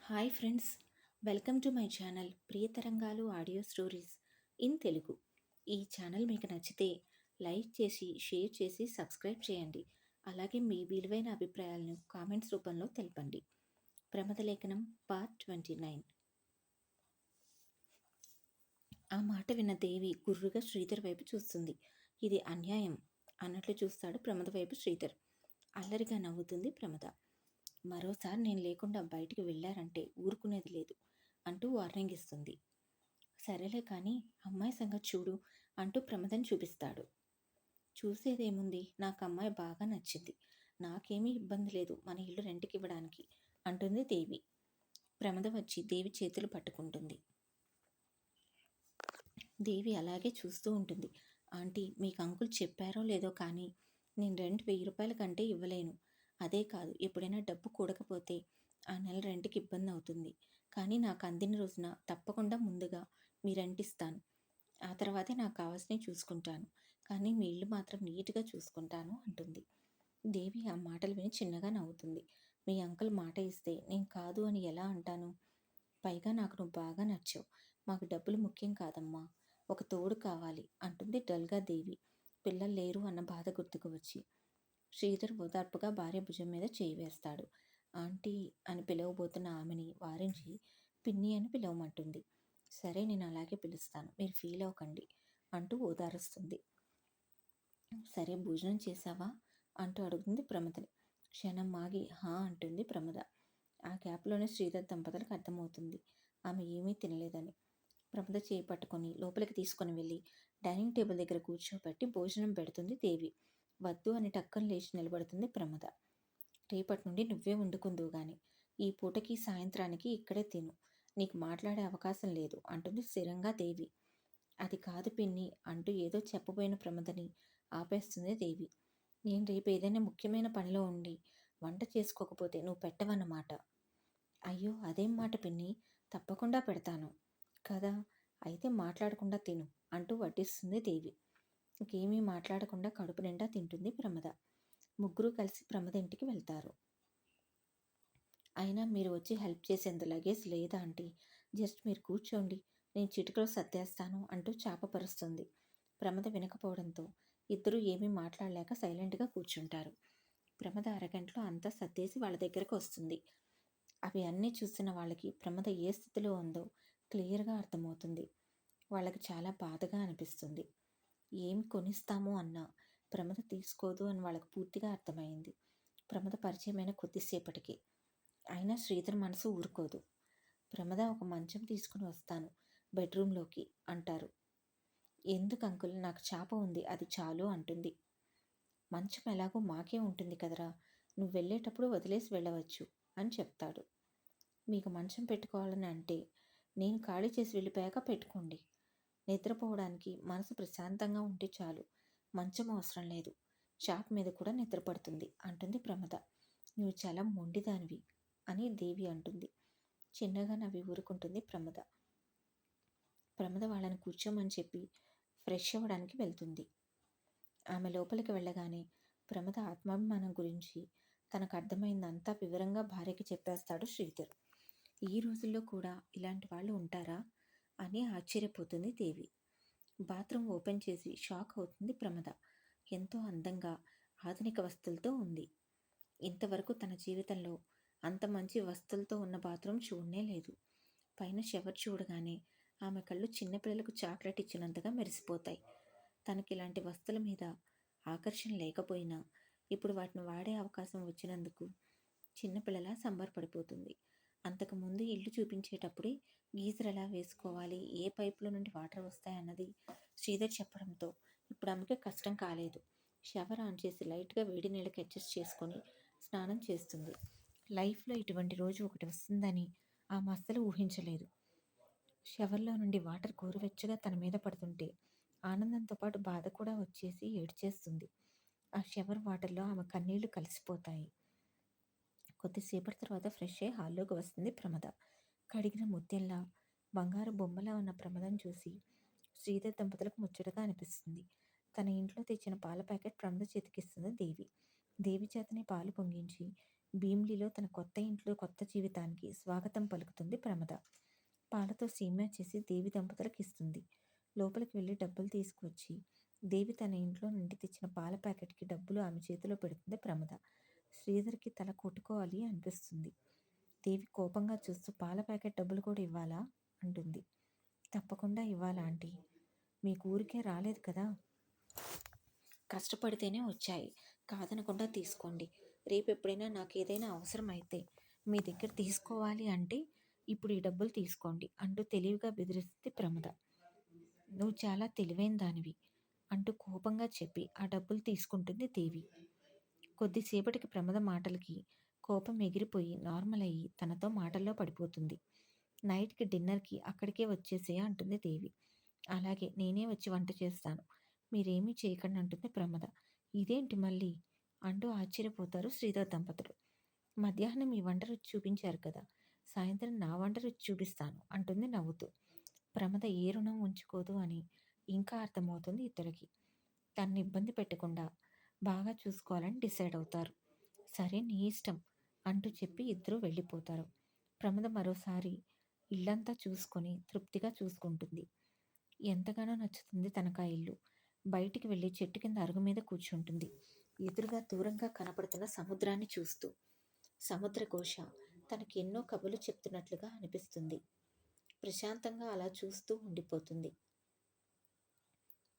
Hi friends, welcome to my channel Priyatarangalu audio stories in Telugu. ఈ channel మీకు నచ్చితే like చేసి, షేర్ చేసి, సబ్స్క్రైబ్ చేయండి. అలాగే మీ విలువైన అభిప్రాయాలను కామెంట్స్ రూపంలో తెలపండి. ప్రమద లేఖనం పార్ట్ 29. ఆ మాట విన్న దేవి గుర్రుగా శ్రీధర్ వైపు చూస్తుంది. ఇది అన్యాయం అన్నట్లు చూస్తాడు ప్రమద వైపు శ్రీధర్. అల్లరిగా నవ్వుతుంది ప్రమద. మరోసారి నేను లేకుండా బయటికి వెళ్ళారంటే ఊరుకునేది లేదు అంటూ వార్నింగ్ ఇస్తుంది. సరేలే కానీ అమ్మాయి సంగతి చూడు అంటూ ప్రమదని చూపిస్తాడు. చూసేదేముంది, నాకు అమ్మాయి బాగా నచ్చింది, నాకేమీ ఇబ్బంది లేదు మన ఇల్లు రెంట్కి ఇవ్వడానికి అంటుంది దేవి. ప్రమద వచ్చి దేవి చేతులు పట్టుకుంటుంది. దేవి అలాగే చూస్తూ ఉంటుంది. ఆంటీ, మీకు అంకుల్ చెప్పారో లేదో కానీ నేను రెంట్ 1000 రూపాయల కంటే ఇవ్వలేను. అదే కాదు, ఎప్పుడైనా డబ్బు కూడకపోతే ఆ నెల రెంట్కి ఇబ్బంది అవుతుంది. కానీ నాకు అందిన రోజున తప్పకుండా ముందుగా మీ రెంట్ ఇస్తాను. ఆ తర్వాతే నాకు కావాల్సినవి చూసుకుంటాను. కానీ మీ ఇల్లు మాత్రం నీట్గా చూసుకుంటాను అంటుంది. దేవి ఆ మాటలు విని చిన్నగా నవ్వుతుంది. మీ అంకుల్ మాట ఇస్తే నేను కాదు అని ఎలా అంటాను? పైగా నాకు నువ్వు బాగా నచ్చావు. మాకు డబ్బులు ముఖ్యం కాదమ్మా, ఒక తోడు కావాలి అంటుంది డల్గా దేవి, పిల్లలు లేరు అన్న బాధ గుర్తుకు వచ్చి. శ్రీధర్ ఓదార్పుగా భార్య భుజం మీద చేయి వేస్తాడు. ఆంటీ అని పిలవబోతున్న ఆమెని వారించి పిన్ని అని పిలవమంటుంది. సరే, నేను అలాగే పిలుస్తాను, మీరు ఫీల్ అవ్వకండి అంటూ ఓదారుస్తుంది. సరే, భోజనం చేశావా అంటూ అడుగుతుంది ప్రమదని. క్షణం ఆగి హా అంటుంది ప్రమద. ఆ గ్యాప్లోనే శ్రీధర్ దంపతులకు అర్థమవుతుంది ఆమె ఏమీ తినలేదని. ప్రమద చేయి పట్టుకొని లోపలికి తీసుకొని వెళ్ళి డైనింగ్ టేబుల్ దగ్గర కూర్చోబెట్టి భోజనం పెడుతుంది దేవి. వద్దు అని టక్కన లేచి నిలబడుతుంది ప్రమద. రేపటి నుండి నువ్వే వండుకుందువు గాని, ఈ పూటకి సాయంత్రానికి ఇక్కడే తిను, నీకు మాట్లాడే అవకాశం లేదు అంటుంది స్థిరంగా దేవి. అది కాదు పిన్ని అంటూ ఏదో చెప్పబోయిన ప్రమదని ఆపేస్తుంది దేవి. నేను రేపు ఏదైనా ముఖ్యమైన పనిలో ఉండి వంట చేసుకోకపోతే నువ్వు పెట్టవన్నమాట. అయ్యో, అదేం మాట పిన్ని, తప్పకుండా పెడతాను కదా, అయితే మాట్లాడకుండా తిను అంటూ వడ్డిస్తుంది దేవి. ఇంకేమీ మాట్లాడకుండా కడుపు నిండా తింటుంది ప్రమద. ముగ్గురు కలిసి ప్రమద ఇంటికి వెళ్తారు. అయినా మీరు వచ్చి హెల్ప్ చేసేంత లగేజ్ లేదా ఆంటీ, జస్ట్ మీరు కూర్చోండి, నేను చిటికలో సర్దేస్తాను అంటూ చాపపరుస్తుంది. ప్రమద వినకపోవడంతో ఇద్దరూ ఏమీ మాట్లాడలేక సైలెంట్గా కూర్చుంటారు. ప్రమద అరగంటలో అంతా సర్దేసి వాళ్ళ దగ్గరకు వస్తుంది. అవి అన్నీ చూసిన వాళ్ళకి ప్రమద ఏ స్థితిలో ఉందో క్లియర్గా అర్థమవుతుంది. వాళ్ళకి చాలా బాధగా అనిపిస్తుంది. ఏమి కొనిస్తామో అన్నా ప్రమద తీసుకోదు అని వాళ్ళకు పూర్తిగా అర్థమైంది ప్రమద పరిచయమైన కొద్దిసేపటికి. అయినా శ్రీధర్ మనసు ఊరుకోదు. ప్రమద ఒక మంచం తీసుకుని వస్తాను బెడ్రూమ్లోకి అంటారు. ఎందుకు అంకుల్, నాకు చాప ఉంది, అది చాలు అంటుంది. మంచం ఎలాగో మాకే ఉంటుంది కదరా, నువ్వు వెళ్ళేటప్పుడు వదిలేసి వెళ్ళవచ్చు అని చెప్తాడు. మీకు మంచం పెట్టుకోవాలని అంటే నేను ఖాళీ చేసి వెళ్ళిపోయాక పెట్టుకోండి. నిద్రపోవడానికి మనసు ప్రశాంతంగా ఉంటే చాలు, మంచం అవసరం లేదు, చాప్ మీద కూడా నిద్రపడుతుంది అంటుంది ప్రమద. నువ్వు చాలా మొండిదానివి అని దేవి అంటుంది. చిన్నగా నవ్వి ఊరుకుంటుంది ప్రమద. ప్రమద వాళ్ళని కూర్చోమని చెప్పి ఫ్రెష్ అవ్వడానికి వెళ్తుంది. ఆమె లోపలికి వెళ్ళగానే ప్రమద ఆత్మాభిమానం గురించి తనకు అర్థమైందంతా వివరంగా భార్యకి చెప్పేస్తాడు శ్రీధర్. ఈ రోజుల్లో కూడా ఇలాంటి వాళ్ళు ఉంటారా అని ఆశ్చర్యపోతుంది దేవి. బాత్రూమ్ ఓపెన్ చేసి షాక్ అవుతుంది ప్రమద. ఎంతో అందంగా ఆధునిక వస్తువులతో ఉంది. ఇంతవరకు తన జీవితంలో అంత మంచి వస్తువులతో ఉన్న బాత్రూమ్ చూడనే లేదు. పైన షవర్ చూడగానే ఆమె కళ్ళు చిన్నపిల్లలకు చాక్లెట్ ఇచ్చినంతగా మెరిసిపోతాయి. తనకి ఇలాంటి వస్తువుల మీద ఆకర్షణ లేకపోయినా ఇప్పుడు వాటిని వాడే అవకాశం వచ్చినందుకు చిన్నపిల్లలా సంబరపడిపోతుంది. అంతకుముందు ఇల్లు చూపించేటప్పుడే గీజర్ ఎలా వేసుకోవాలి, ఏ పైపులో నుండి వాటర్ వస్తాయన్నది శ్రీధర్ చెప్పడంతో ఇప్పుడు ఆమెకి కష్టం కాలేదు. షవర్ ఆన్ చేసి లైట్గా వేడి నీళ్ళకి అడ్జస్ట్ చేసుకొని స్నానం చేస్తుంది. లైఫ్లో ఇటువంటి రోజు ఒకటి వస్తుందని ఆమె అస్సలు ఊహించలేదు. షవర్లో నుండి వాటర్ గోరువెచ్చగా తన మీద పడుతుంటే ఆనందంతో పాటు బాధ కూడా వచ్చేసి ఏడ్చేస్తుంది. ఆ షవర్ వాటర్లో ఆమె కన్నీళ్లు కలిసిపోతాయి. కొద్దిసేపటి తర్వాత ఫ్రెష్ అయ్యి హాల్లోకి వస్తుంది ప్రమద. కడిగిన ముత్యంలా బంగారు బొమ్మలా ఉన్న ప్రమదను చూసి శ్రీధర్ దంపతులకు ముచ్చటగా అనిపిస్తుంది. తన ఇంట్లో తెచ్చిన పాల ప్యాకెట్ ప్రమద చేతికిస్తుంది దేవి. దేవి చేతనే పాలు పొంగించి భీమిలిలో తన కొత్త ఇంట్లో కొత్త జీవితానికి స్వాగతం పలుకుతుంది ప్రమద. పాలతో సేమ్యా చేసి దేవి దంపతులకు ఇస్తుంది. లోపలికి వెళ్ళి డబ్బులు తీసుకువచ్చి దేవి తన ఇంట్లో నుండి తెచ్చిన పాల ప్యాకెట్కి డబ్బులు ఆమె చేతిలో పెడుతుంది ప్రమద. శ్రీధర్కి తల కొట్టుకోవాలి అనిపిస్తుంది. దేవి కోపంగా చూస్తూ పాల ప్యాకెట్ డబ్బులు కూడా ఇవ్వాలా అంటుంది. తప్పకుండా ఇవ్వాలా ఆంటీ, మీకు ఊరికే రాలేదు కదా, కష్టపడితేనే వచ్చాయి, కాదనకుండా తీసుకోండి. రేపు ఎప్పుడైనా నాకు ఏదైనా అవసరం అయితే మీ దగ్గర తీసుకోవాలి అంటే ఇప్పుడు ఈ డబ్బులు తీసుకోండి అంటూ తెలివిగా బెదిరిస్తుంది ప్రమద. నువ్వు చాలా తెలివైన దానివి అంటూ కోపంగా చెప్పి ఆ డబ్బులు తీసుకుంటుంది దేవి. కొద్దిసేపటికి ప్రమద మాటలకి కోపం ఎగిరిపోయి నార్మల్ అయ్యి తనతో మాటల్లో పడిపోతుంది. నైట్కి డిన్నర్కి అక్కడికే వచ్చేసే అంటుంది దేవి. అలాగే నేనే వచ్చి వంట చేస్తాను, మీరేమీ చేయకండి అంటుంది ప్రమద. ఇదేంటి మళ్ళీ అంటూ ఆశ్చర్యపోతారు శ్రీధర్ దంపతులు. మధ్యాహ్నం మీ వంట రుచి చూపించారు కదా, సాయంత్రం నా వంట రుచి చూపిస్తాను అంటుంది నవ్వుతూ. ప్రమద ఏ రుణం ఉంచుకోదు అని ఇంకా అర్థమవుతుంది ఇద్దరికి. తన్ని ఇబ్బంది పెట్టకుండా బాగా చూసుకోవాలని డిసైడ్ అవుతారు. సరే నీ ఇష్టం అంటూ చెప్పి ఇద్దరూ వెళ్ళిపోతారు. ప్రమద మరోసారి ఇల్లంతా చూసుకొని తృప్తిగా చూసుకుంటుంది. ఎంతగానో నచ్చుతుంది తనకా ఇల్లు. బయటికి వెళ్ళి చెట్టు కింద అరుగు మీద కూర్చుంటుంది. ఎదురుగా దూరంగా కనపడుతున్న సముద్రాన్ని చూస్తూ. సముద్ర ఘోష తనకి ఎన్నో కబుర్లు చెప్తున్నట్లుగా అనిపిస్తుంది. ప్రశాంతంగా అలా చూస్తూ ఉండిపోతుంది.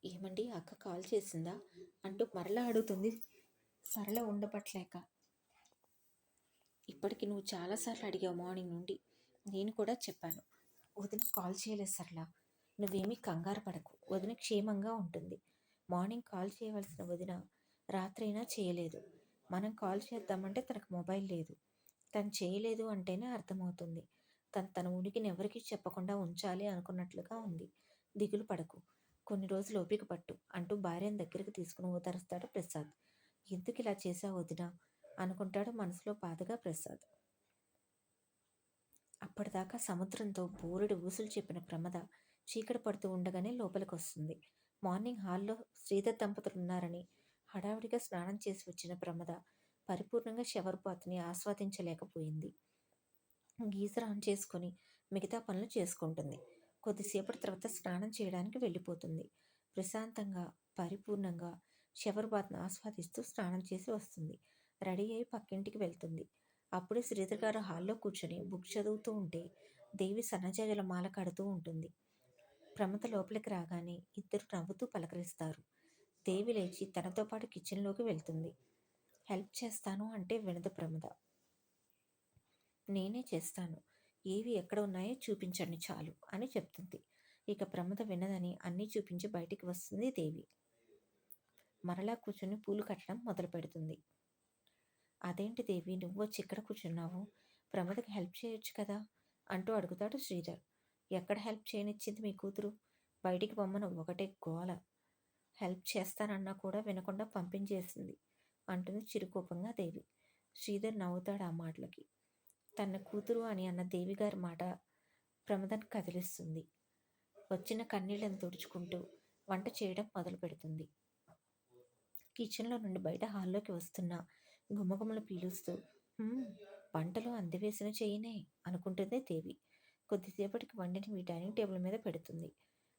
ఏమండి, అక్క కాల్ చేసిందా అంటూ మరలా అడుగుతుంది సరళ ఉండబట్టలేక. ఇప్పటికి నువ్వు చాలాసార్లు అడిగావు మార్నింగ్ నుండి, నేను కూడా చెప్పాను. వదిన కాల్ చేయలేదు సరళ, నువ్వేమీ కంగారు పడకు, వదిన క్షేమంగా ఉంటుంది. మార్నింగ్ కాల్ చేయవలసిన వదిన రాత్రైనా చేయలేదు. మనం కాల్ చేద్దామంటే తనకు మొబైల్ లేదు. తను చేయలేదు అంటేనే అర్థమవుతుంది తన ఉనికిని ఎవరికీ చెప్పకుండా ఉంచాలి అనుకున్నట్లుగా ఉంది. దిగులు పడకు, కొన్ని రోజులు ఓపిక పట్టు అంటూ భార్యను దగ్గరికి తీసుకుని ఓదారుస్తాడు ప్రసాద్. ఎందుకు ఇలా చేశావు వదిన అనుకుంటాడు మనసులో బాధగా ప్రసాద్. అప్పటిదాకా సముద్రంతో బోరెడు ఊసులు చెప్పిన ప్రమద చీకటి పడుతూ ఉండగానే లోపలికి వస్తుంది. మార్నింగ్ హాల్లో శ్రీధర్ దంపతులు ఉన్నారని హడావుడిగా స్నానం చేసి వచ్చిన ప్రమద పరిపూర్ణంగా షవర్ బాత్ని ఆస్వాదించలేకపోయింది. గీజర్ ఆన్ చేసుకొని మిగతా పనులు చేసుకుంటుంది. కొద్దిసేపటి తర్వాత స్నానం చేయడానికి వెళ్ళిపోతుంది. ప్రశాంతంగా పరిపూర్ణంగా షవర్ బాత్ను ఆస్వాదిస్తూ స్నానం చేసి వస్తుంది. రెడీ అయి పక్కింటికి వెళ్తుంది. అప్పుడే శ్రీధర్ గారు హాల్లో కూర్చొని బుక్ చదువుతూ ఉంటే దేవి సన్నజాజుల మాల కడుతూ ఉంటుంది. ప్రమద లోపలికి రాగానే ఇద్దరు నవ్వుతూ పలకరిస్తారు. దేవి లేచి తనతో పాటు కిచెన్లోకి వెళ్తుంది. హెల్ప్ చేస్తాను అంటే వినదు ప్రమద. నేనే చేస్తాను, ఏవి ఎక్కడ ఉన్నాయో చూపించండి చాలు అని చెప్తుంది. ఇక ప్రమద వినదని అన్నీ చూపించి బయటికి వస్తుంది దేవి. మరలా కూర్చొని పూలు కట్టడం మొదలు పెడుతుంది. అదేంటి దేవి, నువ్వు వచ్చి ఇక్కడ కూర్చున్నావు, ప్రమదకి హెల్ప్ చేయొచ్చు కదా అంటూ అడుగుతాడు శ్రీధర్. ఎక్కడ హెల్ప్ చేయనిచ్చింది మీ కూతురు, బయటికి పొమ్మను ఒకటే గోల, హెల్ప్ చేస్తానన్నా కూడా వినకుండా పంపించేసింది అంటుంది చిరుకోపంగా దేవి. శ్రీధర్ నవ్వుతాడు ఆ మాటలకి. తన కూతురు అని అన్న దేవిగారి మాట ప్రమదను కదిలిస్తుంది. వచ్చిన కన్నీళ్లను తుడుచుకుంటూ వంట చేయడం మొదలు పెడుతుంది. కిచెన్లో నుండి బయట హాల్లోకి వస్తున్న గుమ్మగుమ్మలు పీలుస్తూ వంటలు అందివేసిన చెయ్యనే అనుకుంటుంది దేవి. కొద్దిసేపటికి వండిని మీ డైనింగ్ టేబుల్ మీద పెడుతుంది.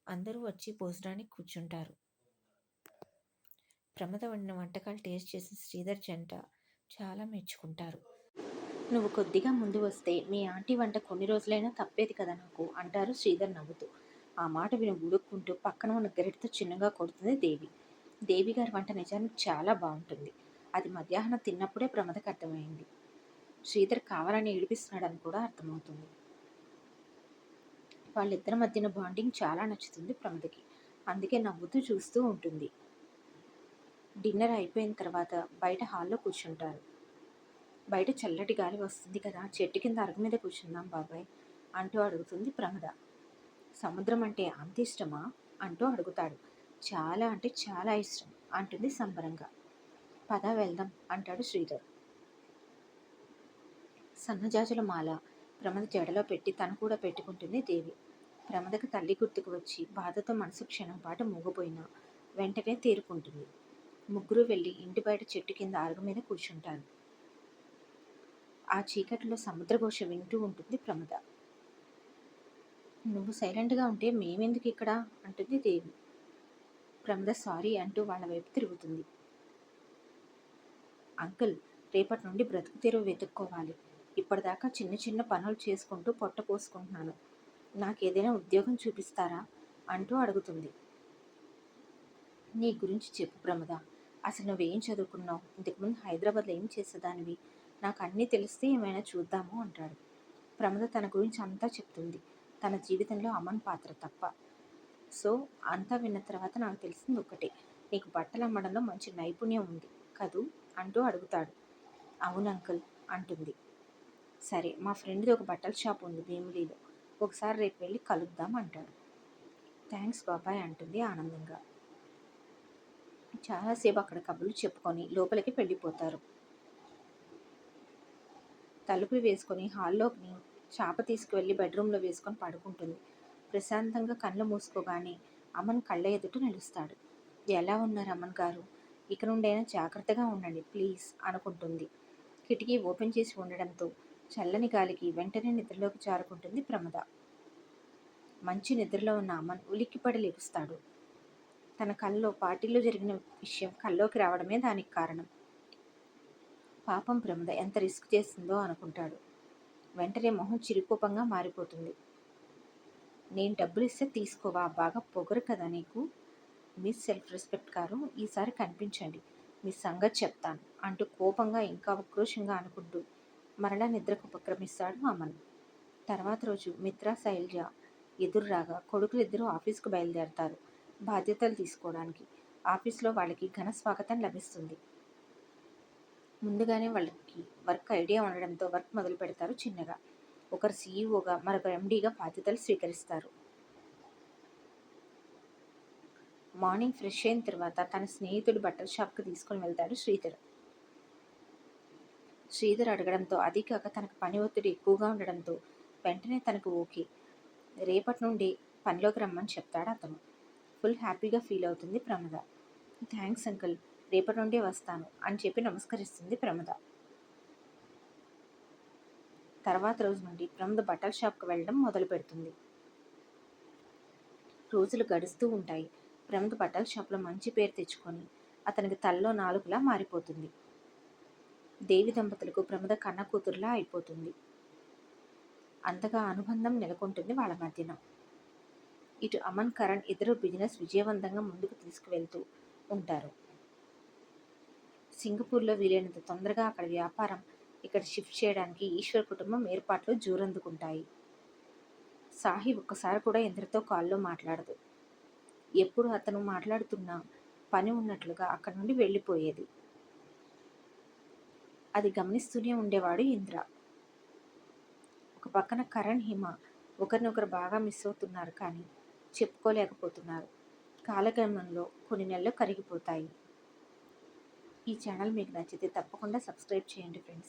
అందరూ వచ్చి భోజనానికి కూర్చుంటారు. ప్రమద వండిన వంటకాలు టేస్ట్ చేసి శ్రీధర్ జంట చాలా మెచ్చుకుంటారు. నువ్వు కొద్దిగా ముందు వస్తే మీ ఆంటీ వంట కొన్ని రోజులైనా తప్పేది కదా నాకు అంటారు శ్రీధర్ నవ్వుతూ. ఆ మాట విని ఉడుక్కుంటూ పక్కన ఉన్న గరిటతో చిన్నగా కొడుతుంది దేవి. దేవి గారి వంట నిజానికి చాలా బాగుంటుంది. అది మధ్యాహ్నం తిన్నప్పుడే ప్రమదకు అర్థమైంది. శ్రీధర్ కావాలని ఏడిపిస్తున్నాడని కూడా అర్థమవుతుంది. వాళ్ళిద్దరి మధ్యన బాండింగ్ చాలా నచ్చుతుంది ప్రమదకి. అందుకే నవ్వుతూ చూస్తూ ఉంటుంది. డిన్నర్ అయిపోయిన తర్వాత బయట హాల్లో కూర్చుంటారు. బయట చల్లటి గాలి వస్తుంది కదా, చెట్టు కింద అరుగు మీద కూర్చుందాం బాబాయ్ అంటూ అడుగుతుంది ప్రమద. సముద్రం అంటే అంత ఇష్టమా అంటూ అడుగుతాడు. చాలా అంటే చాలా ఇష్టం అంటుంది సంబరంగా. పద వెళ్దాం అంటాడు శ్రీధర్. సన్నజాజుల మాల ప్రమద జడలో పెట్టి తను కూడా పెట్టుకుంటుంది దేవి. ప్రమదకు తల్లి గుర్తుకు వచ్చి బాధతో మనసు క్షణం పాటు మూగపోయినా వెంటనే తేరుకుంటుంది. ముగ్గురు వెళ్ళి ఇంటి బయట చెట్టు కింద అరుగు మీద కూర్చుంటారు. ఆ చీకటిలో సముద్రఘోష వింటూ ఉంటుంది ప్రమద. నువ్వు సైలెంట్గా ఉంటే మేమెందుకు ఇక్కడ అంటుంది దేవి. ప్రమద సారీ అంటూ వాళ్ళ వైపు తిరుగుతుంది. అంకుల్, రేపటి నుండి బ్రతుకు తెరువు వెతుక్కోవాలి. ఇప్పటిదాకా చిన్న చిన్న పనులు చేసుకుంటూ పొట్ట పోసుకుంటున్నాను. నాకేదైనా ఉద్యోగం చూపిస్తారా అంటూ అడుగుతుంది. నీ గురించి చెప్పు ప్రమద. అసలు నువ్వేం చదువుకున్నావు? ఇంతకుముందు హైదరాబాద్లో ఏం చేసేదానివి? నాకు అన్నీ తెలిస్తే ఏమైనా చూద్దాము అంటాడు. ప్రమద తన గురించి అంతా చెప్తుంది. తన జీవితంలో అమన్ పాత్ర తప్ప. సో అంతా విన్న తర్వాత నాకు తెలిసింది ఒకటే, నీకు బట్టలు అమ్మడంలో మంచి నైపుణ్యం ఉంది కదూ అంటూ అడుగుతాడు. అవును అంకుల్ అంటుంది. సరే, మా ఫ్రెండ్ది ఒక బట్టల షాప్ ఉంది భీమిలీలో. ఒకసారి రేపు వెళ్ళి కలుద్దాం అంటాడు. థ్యాంక్స్ బాబాయ్ అంటుంది ఆనందంగా. చాలాసేపు అక్కడ కబుర్లు చెప్పుకొని లోపలికి వెళ్ళిపోతారు. తలుపులు వేసుకొని హాల్లోకి చాప తీసుకువెళ్ళి బెడ్రూమ్లో వేసుకొని పడుకుంటుంది. ప్రశాంతంగా కళ్ళు మూసుకోగానే అమన్ కళ్ళ ఎదుట నిలుస్తాడు. ఎలా ఉన్నారు అమన్ గారు? ఇక నుండైనా జాగ్రత్తగా ఉండండి ప్లీజ్ అనుకుంటుంది. కిటికీ ఓపెన్ చేసి ఉండడంతో చల్లని గాలికి వెంటనే నిద్రలోకి జారుకుంటుంది ప్రమద. మంచి నిద్రలో ఉన్న అమన్ ఉలిక్కిపడి లెగుస్తాడు. తన కల్లో పార్టీలో జరిగిన విషయం కల్లోకి రావడమే దానికి కారణం. పాపం ప్రమద ఎంత రిస్క్ చేసిందో అనుకుంటాడు. వెంటనే మొహం చిరుకోపంగా మారిపోతుంది. నేను డబ్బులు ఇస్తే తీసుకోవా? బాగా పొగరు కదా నీకు? మిస్ సెల్ఫ్ రెస్పెక్ట్ గారు, ఈసారి కనిపించండి, మీ సంగతి చెప్తాను అంటూ కోపంగా ఇంకా ఉక్రోషంగా అనుకుంటూ మరలా నిద్రకు ఉపక్రమిస్తాడు అమన్. తర్వాత రోజు మిత్ర శైలజ ఎదురురాగా కొడుకులిద్దరూ ఆఫీస్కు బయలుదేరతారు బాధ్యతలు తీసుకోవడానికి. ఆఫీస్లో వాళ్ళకి ఘన స్వాగతం లభిస్తుంది. ముందుగానే వాళ్ళకి వర్క్ ఐడియా ఉండడంతో వర్క్ మొదలు పెడతారు చిన్నగా. ఒకరు సీఈఓగా, మరొకరు ఎండీగా బాధ్యతలు స్వీకరిస్తారు. మార్నింగ్ ఫ్రెష్ అయిన తర్వాత తన స్నేహితుడి బట్టల షాప్కి తీసుకొని వెళ్తాడు శ్రీధర్. శ్రీధర్ అడగడంతో, అదీ కాక తనకు పని ఒత్తిడి ఎక్కువగా ఉండడంతో వెంటనే తనకు ఓకే, రేపటి నుండి పనిలోకి రమ్మని చెప్తాడు అతను. ఫుల్ హ్యాపీగా ఫీల్ అవుతుంది ప్రమద. థ్యాంక్స్ అంకుల్, రేపటి నుండే వస్తాను అని చెప్పి నమస్కరిస్తుంది ప్రమద. తర్వాత రోజు నుండి ప్రమద బట్టల షాప్కి వెళ్ళడం మొదలు పెడుతుంది. రోజులు గడుస్తూ ఉంటాయి. ప్రమద బట్టల షాప్లో మంచి పేరు తెచ్చుకొని అతనికి తలలో నాలుగులా మారిపోతుంది. దేవి దంపతులకు ప్రమద కన్న కూతురులా అయిపోతుంది. అంతగా అనుబంధం నెలకొంటుంది వాళ్ళ మధ్యన. ఇటు అమన్, కరణ్ ఇద్దరు బిజినెస్ విజయవంతంగా ముందుకు తీసుకువెళ్తూ ఉంటారు. సింగపూర్లో వీలైనంత తొందరగా అక్కడ వ్యాపారం ఇక్కడ షిఫ్ట్ చేయడానికి ఈశ్వర్ కుటుంబం ఏర్పాట్లు జోరందుకుంటాయి. సాహిబ్ ఒక్కసారి కూడా ఇంద్రతో కాల్లో మాట్లాడదు. ఎప్పుడు అతను మాట్లాడుతున్నా పని ఉన్నట్లుగా అక్కడి నుండి వెళ్ళిపోయేది. అది గమనిస్తూనే ఉండేవాడు ఇంద్ర. ఒక పక్కన కరణ్, హిమ ఒకరినొకరు బాగా మిస్ అవుతున్నారు, కానీ చెప్పుకోలేకపోతున్నారు. కాలగమనంలో కొన్ని నెలలు కరిగిపోతాయి. ఈ ఛానల్ మీకు నచ్చితే తప్పకుండా సబ్స్క్రైబ్ చేయండి ఫ్రెండ్స్.